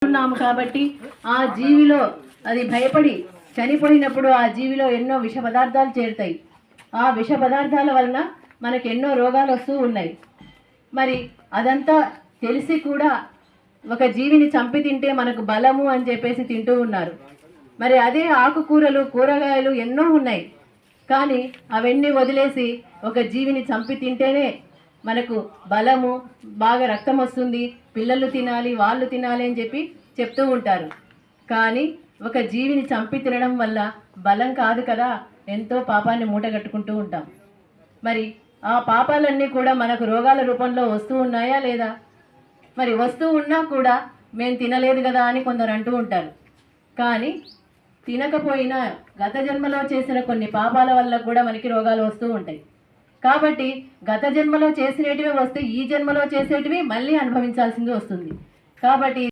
ఉన్నాము కాబట్టి ఆ జీవిలో అది భయపడి చనిపోయినప్పుడు ఆ జీవిలో ఎన్నో విష పదార్థాలు చేరుతాయి. ఆ విష పదార్థాల వలన మనకు ఎన్నో రోగాలు వస్తూ ఉన్నాయి. మరి అదంతా తెలిసి కూడా ఒక జీవిని చంపి తింటే మనకు బలము అని చెప్పేసి తింటూ ఉన్నారు. మరి అదే ఆకుకూరలు కూరగాయలు ఎన్నో ఉన్నాయి, కానీ అవన్నీ వదిలేసి ఒక జీవిని చంపి తింటేనే మనకు బలము, బాగా రక్తం వస్తుంది, పిల్లలు తినాలి, వాళ్ళు తినాలి అని చెప్పి చెప్తూ ఉంటారు. కానీ ఒక జీవిని చంపి తినడం వల్ల బలం కాదు కదా, ఎంతో పాపాన్ని మూటగట్టుకుంటూ ఉంటాం. మరి ఆ పాపాలన్నీ కూడా మనకు రోగాల రూపంలో వస్తూ ఉన్నాయా లేదా? మరి వస్తూ ఉన్నా కూడా మేము తినలేదు కదా అని కొందరు అంటూ ఉంటారు. కానీ తినకపోయినా గత జన్మలో చేసిన కొన్ని పాపాల వల్ల కూడా మనకి రోగాలు వస్తూ ఉంటాయి. కాబట్టి గత జన్మలో చేసినటివి వస్తే ఈ జన్మలో చేసేటివి మళ్ళీ అనుభవించాల్సింది వస్తుంది. కాబట్టి